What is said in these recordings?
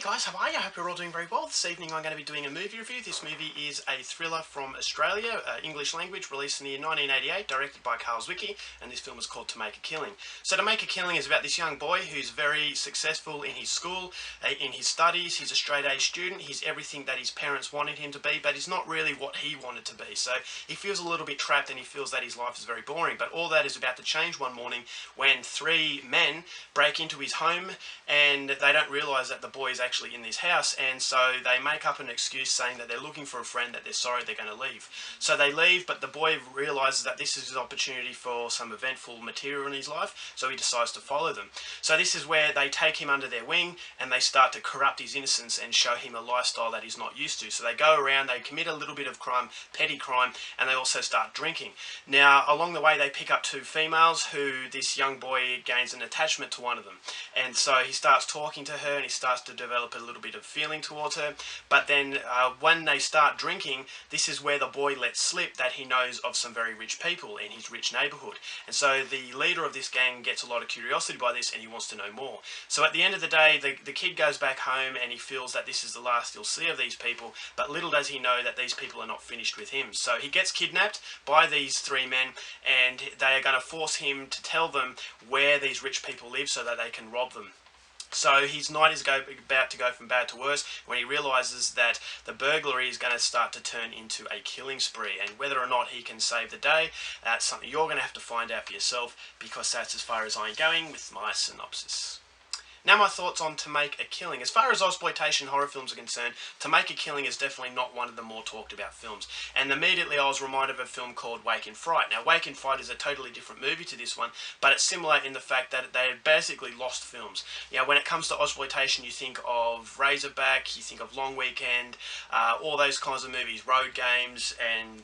guys, how are you? I hope you're all doing very well. This evening I'm going to be doing a movie review. This movie is a thriller from Australia, English language, released in the year 1988, directed by Carl Zwicky, and this film is called To Make a Killing. So To Make a Killing is about this young boy who's very successful in his school, in his studies. He's a straight-A student. He's everything that his parents wanted him to be, but he's not really what he wanted to be. So he feels a little bit trapped and he feels that his life is very boring. But all that is about to change one morning when three men break into his home and they don't realise that the boy is actually in this house, and so they make up an excuse saying that they're looking for a friend, that they're sorry they're going to leave. So they leave, but the boy realises that this is his opportunity for some eventful material in his life, so he decides to follow them. So this is where they take him under their wing and they start to corrupt his innocence and show him a lifestyle that he's not used to. So they go around, they commit a little bit of crime, petty crime, and they also start drinking. Now along the way they pick up two females who this young boy gains an attachment to one of them, and so he starts talking to her and he starts to develop a little bit of feeling towards her. But then when they start drinking, this is where the boy lets slip that he knows of some very rich people in his rich neighbourhood, and so the leader of this gang gets a lot of curiosity by this and he wants to know more. So at the end of the day, the kid goes back home and he feels that this is the last he'll see of these people, but little does he know that these people are not finished with him. So he gets kidnapped by these three men and they are going to force him to tell them where these rich people live so that they can rob them. So his night is about to go from bad to worse when he realises that the burglary is going to start to turn into a killing spree, and whether or not he can save the day, that's something you're going to have to find out for yourself, because that's as far as I'm going with my synopsis. Now my thoughts on To Make a Killing. As far as exploitation horror films are concerned, To Make a Killing is definitely not one of the more talked about films. And immediately I was reminded of a film called Wake in Fright. Now Wake in Fright is a totally different movie to this one, but it's similar in the fact that they basically lost films. When it comes to exploitation, you think of Razorback, you think of Long Weekend, all those kinds of movies, Road Games, and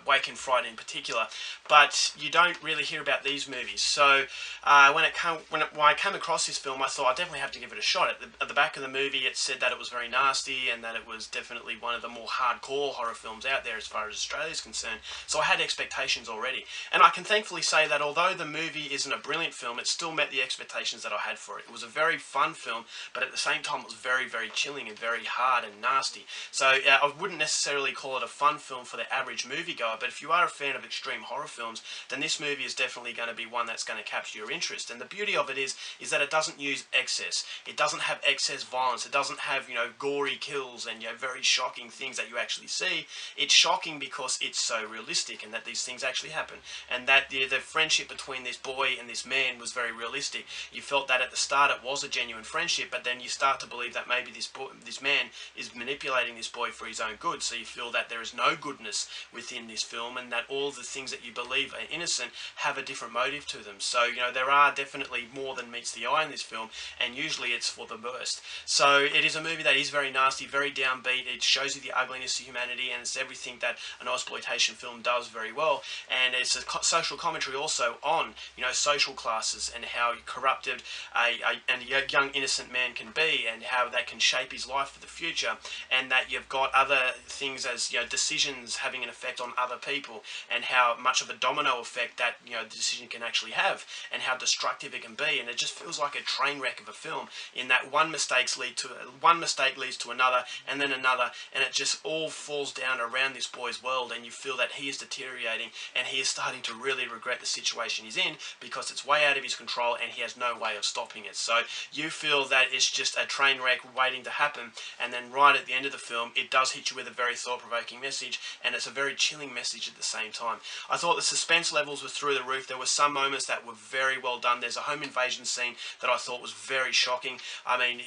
Wake in Fright in particular, but you don't really hear about these movies. So when I came across this film, I thought I definitely have to give it a shot. At the back of the movie it said that it was very nasty and that it was definitely one of the more hardcore horror films out there as far as Australia is concerned, so I had expectations already. And I can thankfully say that although the movie isn't a brilliant film, it still met the expectations that I had for it. It was a very fun film, but at the same time it was very, very chilling and very hard and nasty. So I wouldn't necessarily call it a fun film for the average moviegoer, but if you are a fan of extreme horror films, then this movie is definitely going to be one that's going to capture your interest. And the beauty of it is that it doesn't use excess. It doesn't have excess violence. It doesn't have, gory kills and, very shocking things that you actually see. It's shocking because it's so realistic and that these things actually happen. And that the friendship between this boy and this man was very realistic. You felt that at the start it was a genuine friendship, but then you start to believe that maybe this man is manipulating this boy for his own good. So you feel that there is no goodness within this film and that all the things that you believe are innocent have a different motive to them. So, there are definitely more than meets the eye in this film, and usually it's for the worst. So it is a movie that is very nasty, very downbeat. It shows you the ugliness of humanity, and it's everything that an exploitation film does very well. And it's a social commentary also on, social classes and how corrupted a young innocent man can be, and how that can shape his life for the future, and that you've got other things as, decisions having an effect on other people, and how much of a domino effect that the decision can actually have, and how destructive it can be. And it just feels like a train wreck of a film, in that one mistake leads to another and then another, and it just all falls down around this boy's world, and you feel that he is deteriorating and he is starting to really regret the situation he's in because it's way out of his control and he has no way of stopping it. So you feel that it's just a train wreck waiting to happen, and then right at the end of the film it does hit you with a very thought-provoking message, and it's a very chilling message at the same time. I thought the suspense levels were through the roof. There were some moments that were very well done. There's a home invasion scene that I thought was very shocking. I mean,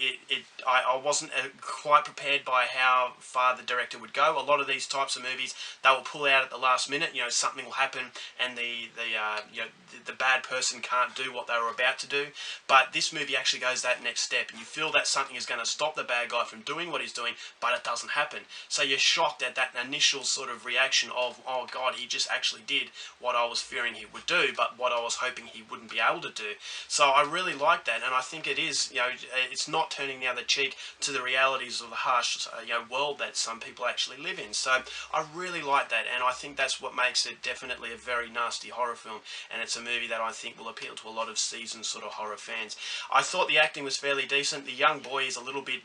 I wasn't quite prepared by how far the director would go. A lot of these types of movies, they will pull out at the last minute. Something will happen and the bad person can't do what they were about to do. But this movie actually goes that next step, and you feel that something is going to stop the bad guy from doing what he's doing, but it doesn't happen. So you're shocked at that initial sort of reaction of, oh God, he just actually did what I was fearing he would do, but what I was hoping he wouldn't be able to do. So I really like that, and I think it is, it's not turning the other cheek to the realities of the harsh, world that some people actually live in. So I really like that, and I think that's what makes it definitely a very nasty horror film, and it's a movie that I think will appeal to a lot of seasoned sort of horror fans. I thought the acting was fairly decent. The young boy is a little bit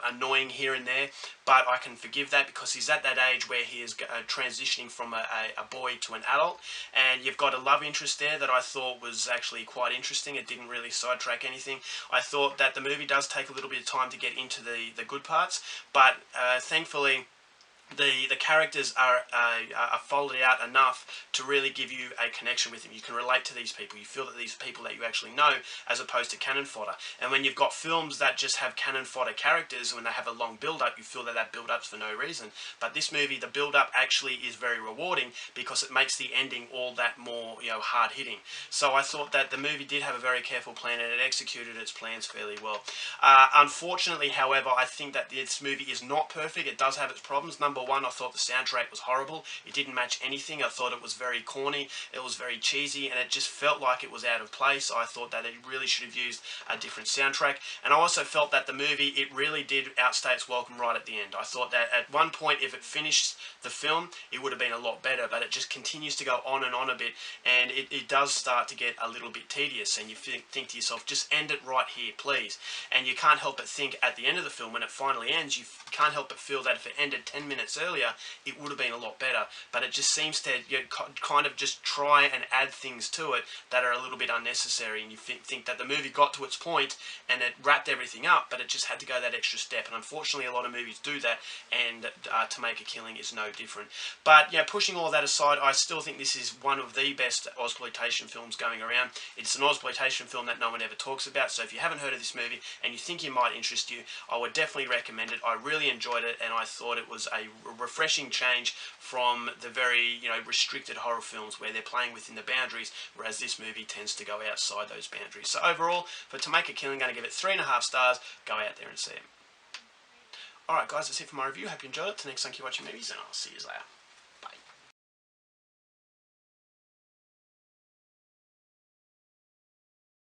annoying here and there, but I can forgive that because he's at that age where he is transitioning from a boy to an adult, and you've got a love interest there that I thought was actually quite interesting. It didn't really sidetrack anything. I thought that the movie does take a little bit of time to get into the good parts, but thankfully the characters are folded out enough to really give you a connection with them. You can relate to these people. You feel that these are people that you actually know, as opposed to cannon fodder. And when you've got films that just have cannon fodder characters, when they have a long build-up, you feel that that build-up's for no reason. But this movie, the build-up actually is very rewarding because it makes the ending all that more, hard-hitting. So I thought that the movie did have a very careful plan, and it executed its plans fairly well. Unfortunately, however, I think that this movie is not perfect. It does have its problems. Number one, I thought the soundtrack was horrible. It didn't match anything. I thought it was very corny. It was very cheesy, and it just felt like it was out of place. I thought that it really should have used a different soundtrack. And I also felt that the movie, it really did outstay its welcome right at the end. I thought that at one point, if it finished the film, it would have been a lot better, but it just continues to go on and on a bit, and it does start to get a little bit tedious, and you think to yourself, just end it right here, please. And you can't help but think at the end of the film, when it finally ends, you can't help but feel that if it ended 10 minutes earlier, it would have been a lot better. But it just seems to kind of just try and add things to it that are a little bit unnecessary, and you think that the movie got to its point and it wrapped everything up, but it just had to go that extra step. And unfortunately, a lot of movies do that, and To Make a Killing is no different. But pushing all that aside, I still think this is one of the best Ozploitation films going around. It's an Ozploitation film that no one ever talks about, so if you haven't heard of this movie and you think it might interest you, I would definitely recommend it. I really enjoyed it, and I thought it was a refreshing change from the very restricted horror films where they're playing within the boundaries, whereas this movie tends to go outside those boundaries. So overall, for To Make a Killing, I'm going to give it 3.5 stars. Go out there and see it. Alright guys, that's it for my review. Hope you enjoyed it. Till next time, keep watching movies, and I'll see you later.